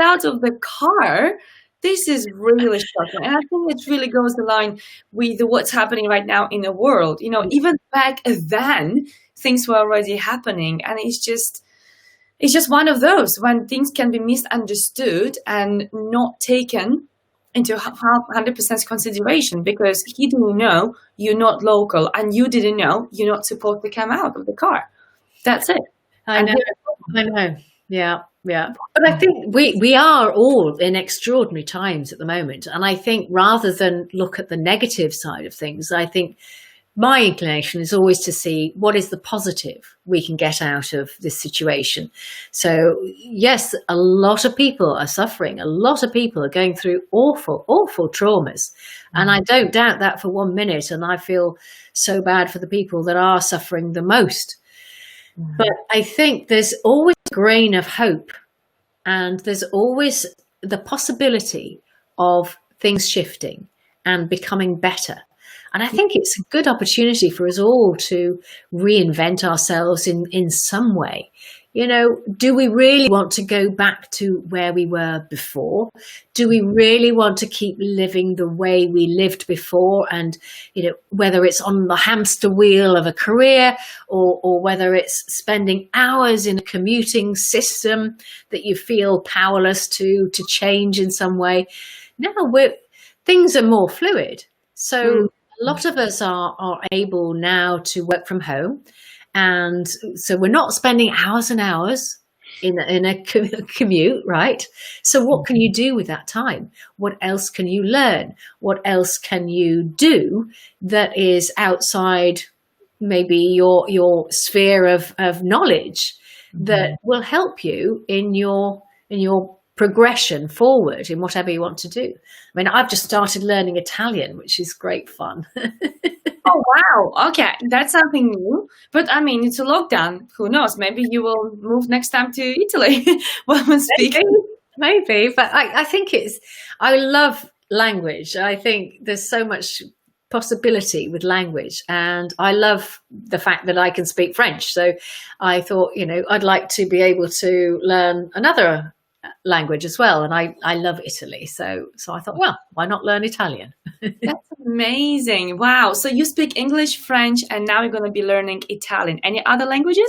Out of the car. This is really shocking. And I think it really goes in line with what's happening right now in the world. You know, even back then, things were already happening. And it's just one of those when things can be misunderstood and not taken into 100% consideration, because he didn't know you're not local and you didn't know you're not supposed to come out of the car. That's it. I know. Yeah. But I think we are all in extraordinary times at the moment. And I think rather than look at the negative side of things, I think my inclination is always to see what is the positive we can get out of this situation. So yes, a lot of people are suffering. A lot of people are going through awful, awful traumas. And I don't doubt that for 1 minute. And I feel so bad for the people that are suffering the most. But I think there's always a grain of hope, and there's always the possibility of things shifting and becoming better. And I think it's a good opportunity for us all to reinvent ourselves in some way. You know, do we really want to go back to where we were before? Do we really want to keep living the way we lived before? And, you know, whether it's on the hamster wheel of a career or whether it's spending hours in a commuting system that you feel powerless to change in some way. Now things are more fluid. So a lot of us are able now to work from home. And so we're not spending hours and hours in a commute, right? So what can you do with that time? What else can you learn? What else can you do that is outside maybe your sphere of knowledge that will help you in your progression forward in whatever you want to do? I mean, I've just started learning Italian, which is great fun. Oh, wow. Okay. That's something new. But I mean, it's a lockdown. Who knows? Maybe you will move next time to Italy while I'm speaking. Maybe. But I think I love language. I think there's so much possibility with language. And I love the fact that I can speak French. So I thought, you know, I'd like to be able to learn another language as well. And I love Italy. So I thought, well, why not learn Italian? That's amazing. Wow. So you speak English, French, and now you're going to be learning Italian. Any other languages?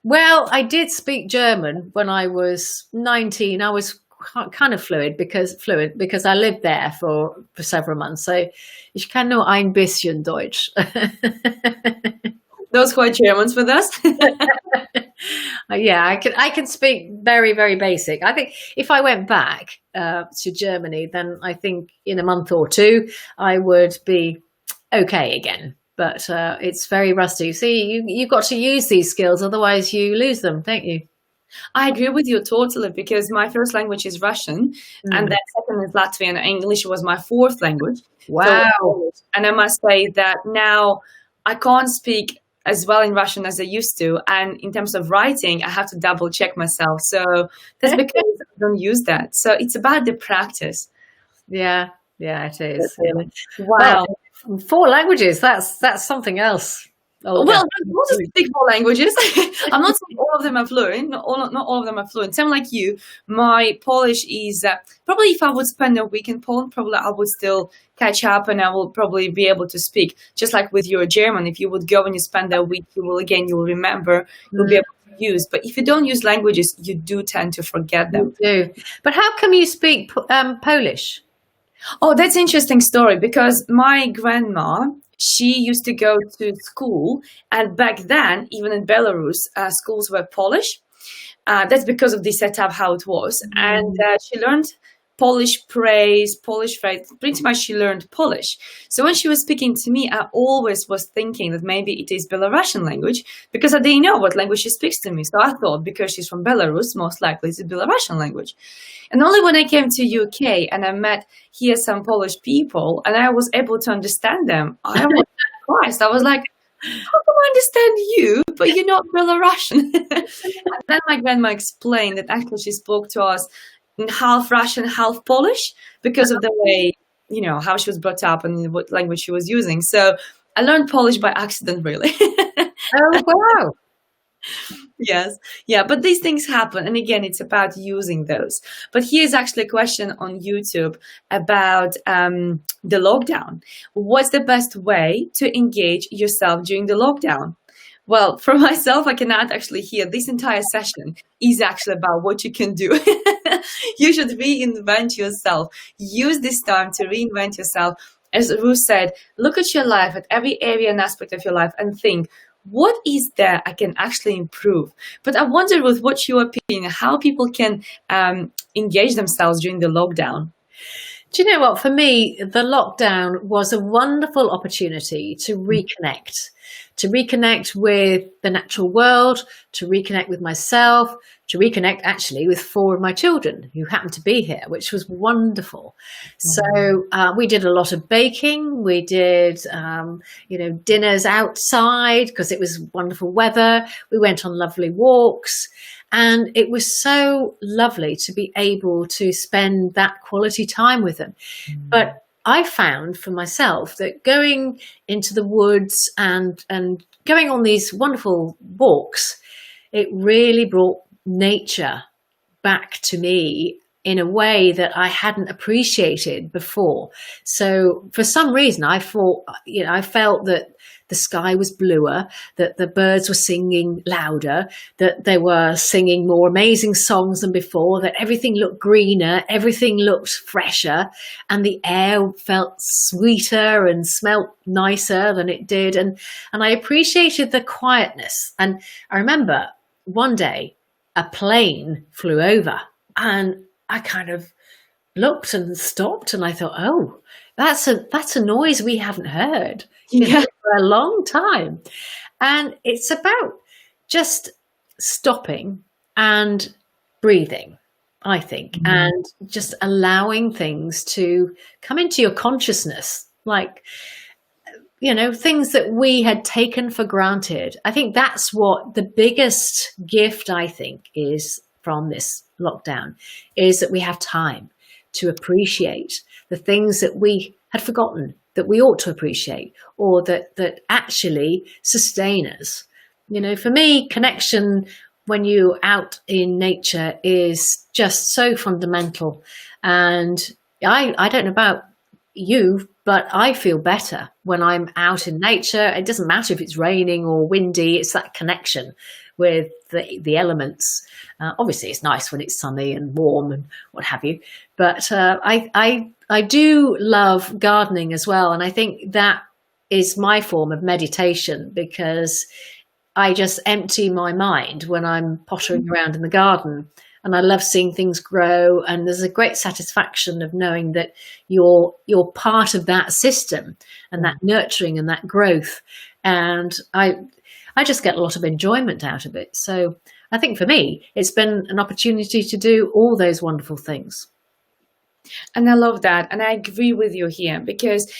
Well, I did speak German when I was 19. I was kind of fluid because I lived there for several months. So ich kann nur ein bisschen Deutsch. Those who are Germans with us. Yeah, I can speak very, very basic. I think if I went back to Germany, then I think in a month or two I would be okay again. But it's very rusty. See, you've got to use these skills, otherwise you lose them, don't you? I agree with you totally because my first language is Russian and Mm. then second is Latvian. And English was my fourth language. So, Wow. and I must say that now I can't speak as well in Russian as I used to. And in terms of writing, I have to double check myself. So that's because I don't use that. So it's about the practice. Yeah, yeah, it is. Yeah. Well, Wow. 4 languages, that's something else, Well, Olga. I also speak more languages. I'm not saying all of them are fluent. Not all of them are fluent. Same like you. My Polish is probably if I would spend a week in Poland, probably I would still catch up and I will probably be able to speak. Just like with your German, if you would go and you spend a week, you will remember, you'll be Mm, able to use. But if you don't use languages, you do tend to forget you them. do. But how come you speak Polish? Oh, that's an interesting story because my grandma, she used to go to school, and back then, even in Belarus, schools were Polish. That's because of the setup, how it was. And Mm. she learned Polish praise, Polish phrase. Pretty much she learned Polish. So when she was speaking to me, I always was thinking that maybe it is Belarusian language because I didn't know what language she speaks to me. So I thought because she's from Belarus, most likely it's a Belarusian language. And only when I came to UK and I met here some Polish people and I was able to understand them, I was surprised. I was like, how come I understand you, but you're not Belarusian? And then my grandma explained that actually she spoke to us in half Russian, half Polish because of the way, how she was brought up and what language she was using. So I learned Polish by accident, really. Oh, wow. Yes. Yeah. But these things happen. And again, it's about using those. But here's actually a question on YouTube about the lockdown. What's the best way to engage yourself during the lockdown? Well, for myself, I cannot actually hear this entire session is actually about what you can do. You should reinvent yourself. Use this time to reinvent yourself. As Ruth said, look at your life, at every area and aspect of your life, and think, what is there I can actually improve? But I wonder, Ruth, what's your opinion? How people can engage themselves during the lockdown? Do you know what? For me, the lockdown was a wonderful opportunity to reconnect with the natural world, to reconnect with myself, to reconnect actually with 4 of my children who happened to be here, which was wonderful. So we did a lot of baking. We did, dinners outside because it was wonderful weather. We went on lovely walks. And it was so lovely to be able to spend that quality time with them. But I found for myself that going into the woods and going on these wonderful walks, it really brought nature back to me in a way that I hadn't appreciated before. So for some reason, I felt that the sky was bluer, that the birds were singing louder, that they were singing more amazing songs than before, that everything looked greener, everything looked fresher, and the air felt sweeter and smelt nicer than it did. And I appreciated the quietness. And I remember one day a plane flew over and I kind of looked and stopped and I thought, oh, that's a noise we haven't heard for a long time. And it's about just stopping and breathing, I think, and just allowing things to come into your consciousness, like, things that we had taken for granted. I think that's what the biggest gift, I think, is from this lockdown, is that we have time to appreciate the things that we had forgotten that we ought to appreciate, or that actually sustain us. For me, connection when you're out in nature is just so fundamental. And I don't know about you, but I feel better when I'm out in nature. It doesn't matter if it's raining or windy, it's that connection with the elements. Obviously, it's nice when it's sunny and warm and what have you. But I do love gardening as well. And I think that is my form of meditation, because I just empty my mind when I'm pottering around in the garden. And I love seeing things grow. And there's a great satisfaction of knowing that you're part of that system and that nurturing and that growth. And I just get a lot of enjoyment out of it. So I think for me, it's been an opportunity to do all those wonderful things. And I love that. And I agree with you here because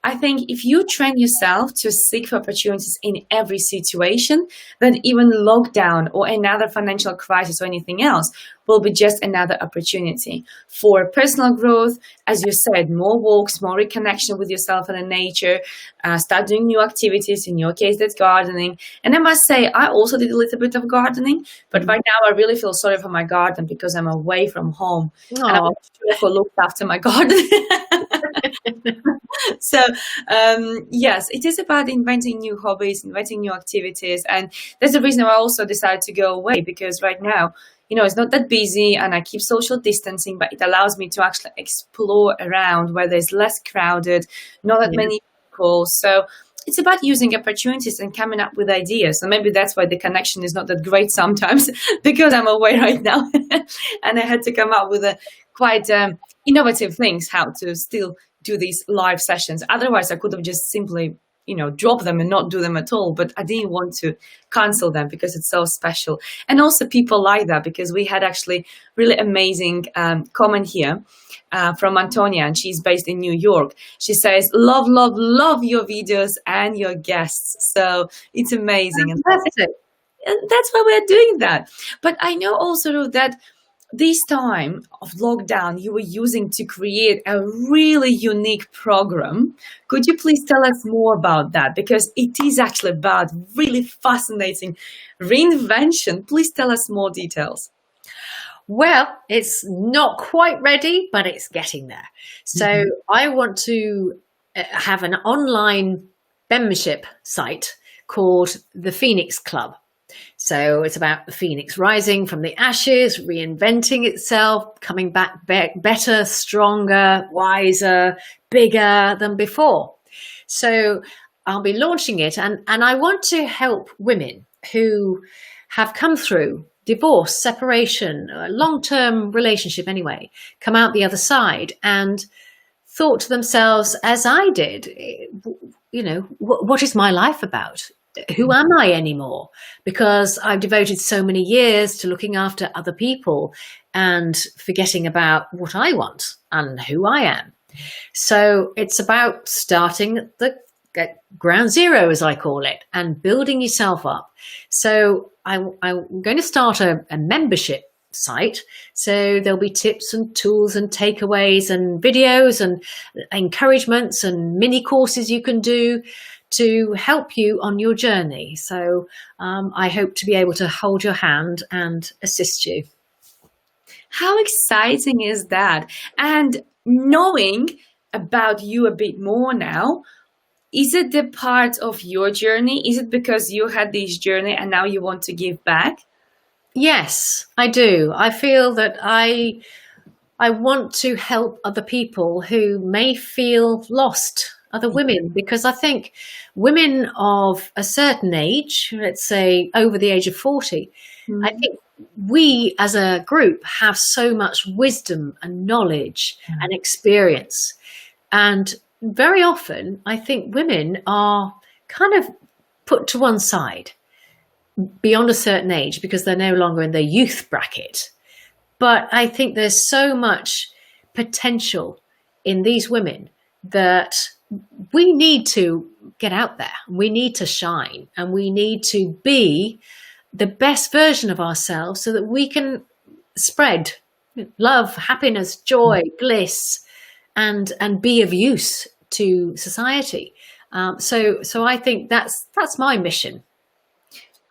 I think if you train yourself to seek for opportunities in every situation, then even lockdown or another financial crisis or anything else will be just another opportunity for personal growth. As you said, more walks, more reconnection with yourself and the nature, start doing new activities. In your case, that's gardening. And I must say, I also did a little bit of gardening, but right now I really feel sorry for my garden because I'm away from home and I'm Oh, not sure who looked after my garden. So, yes, it is about inventing new hobbies, inventing new activities. And that's the reason I also decided to go away because right now, it's not that busy and I keep social distancing, but it allows me to actually explore around where there's less crowded, not that yeah. many people. So it's about using opportunities and coming up with ideas. So maybe that's why the connection is not that great sometimes because I'm away right now and I had to come up with a quite innovative things how to still do these live sessions. Otherwise, I could have just simply, drop them and not do them at all. But I didn't want to cancel them because it's so special. And also people like that because we had actually really amazing comment here from Antonia, and she's based in New York. She says, love, love, love your videos and your guests. So it's amazing. And that's why we're doing that. But I know also that this time of lockdown you were using to create a really unique program. Could you please tell us more about that? Because it is actually about really fascinating reinvention. Please tell us more details. Well, it's not quite ready, but it's getting there. So I want to have an online membership site called the Phoenix Club. So it's about the phoenix rising from the ashes, reinventing itself, coming back better, stronger, wiser, bigger than before. So I'll be launching it, and I want to help women who have come through divorce, separation, a long-term relationship anyway, come out the other side and thought to themselves, as I did, what is my life about? Who am I anymore? Because I've devoted so many years to looking after other people and forgetting about what I want and who I am. So it's about starting at ground zero, as I call it, and building yourself up. So I'm going to start a membership site. So there'll be tips and tools and takeaways and videos and encouragements and mini courses you can do to help you on your journey. So I hope to be able to hold your hand and assist you. How exciting is that? And knowing about you a bit more now, is it the part of your journey? Is it because you had this journey and now you want to give back? Yes, I do. I feel that I want to help other people who may feel lost, other women, because I think women of a certain age, let's say over the age of 40, I think we as a group have so much wisdom and knowledge and experience. And very often, I think women are kind of put to one side beyond a certain age because they're no longer in their youth bracket. But I think there's so much potential in these women that we need to get out there. We need to shine and we need to be the best version of ourselves so that we can spread love, happiness, joy, bliss, and be of use to society. So I think that's my mission.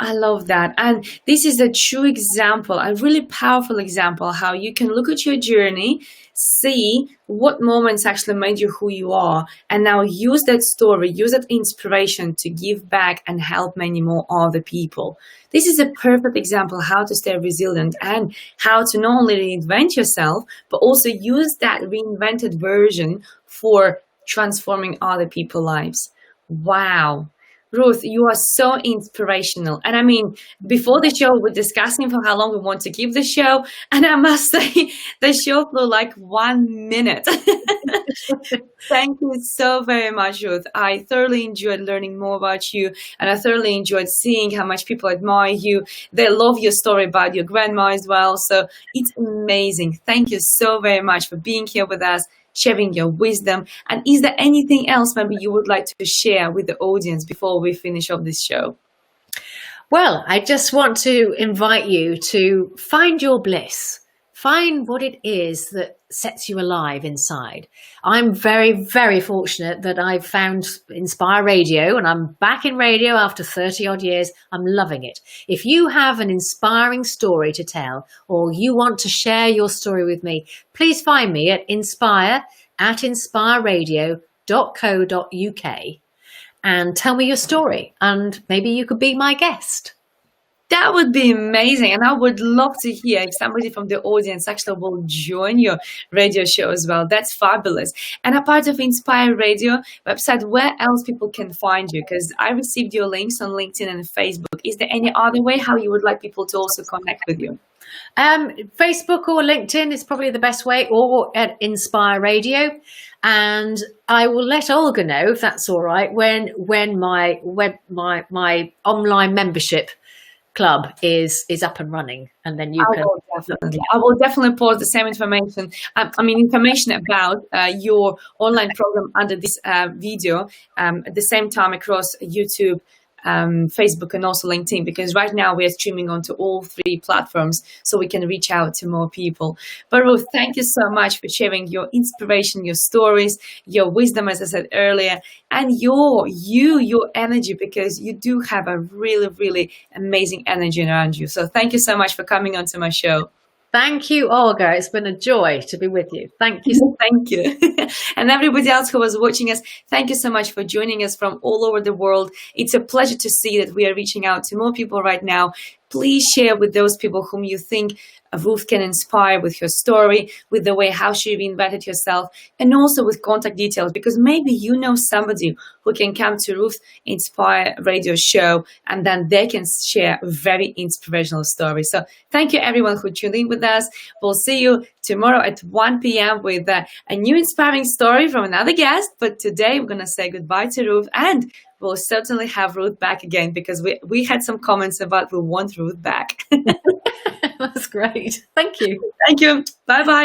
I love that. And this is a true example, a really powerful example, how you can look at your journey, see what moments actually made you who you are, and now use that story, use that inspiration to give back and help many more other people. This is a perfect example how to stay resilient and how to not only reinvent yourself, but also use that reinvented version for transforming other people's lives. Wow. Ruth, you are so inspirational. And I mean, before the show, we're discussing for how long we want to keep the show. And I must say, the show flew like 1 minute. Thank you so very much, Ruth. I thoroughly enjoyed learning more about you, and I thoroughly enjoyed seeing how much people admire you. They love your story about your grandma as well. So it's amazing. Thank you so very much for being here with us, sharing your wisdom. And is there anything else maybe you would like to share with the audience before we finish off this show? Well, I just want to invite you to find your bliss. Find what it is that sets you alive inside. I'm very, very fortunate that I've found Inspire Radio, and I'm back in radio after 30 odd years. I'm loving it. If you have an inspiring story to tell, or you want to share your story with me, please find me at inspireradio.co.uk and tell me your story, and maybe you could be my guest. That would be amazing. And I would love to hear if somebody from the audience actually will join your radio show as well. That's fabulous. And a part of Inspire Radio website, where else people can find you? Because I received your links on LinkedIn and Facebook. Is there any other way how you would like people to also connect with you? Facebook or LinkedIn is probably the best way, or at Inspire Radio. And I will let Olga know, if that's all right, when my online membership club is up and running, and then you can. I will definitely post the same information. Information about your online program under this video at the same time across YouTube, Facebook, and also LinkedIn, because right now we are streaming onto all three platforms so we can reach out to more people. But Ruth, thank you so much for sharing your inspiration, your stories, your wisdom, as I said earlier, and your energy, because you do have a really, really amazing energy around you. So thank you so much for coming onto my show. Thank you, Olga. It's been a joy to be with you. Thank you. Thank you. And everybody else who was watching us, thank you so much for joining us from all over the world. It's a pleasure to see that we are reaching out to more people right now. Please share with those people whom you think Ruth can inspire with her story, with the way how she reinvented herself, and also with contact details, because maybe you know somebody who can come to Ruth Inspire Radio show, and then they can share a very inspirational story. So thank you everyone who tuned in with us. We'll see you tomorrow at 1 p.m. with a new inspiring story from another guest. But today we're going to say goodbye to Ruth, and we'll certainly have Ruth back again, because we had some comments about we want Ruth back. That's great. Thank you. Thank you. Bye-bye.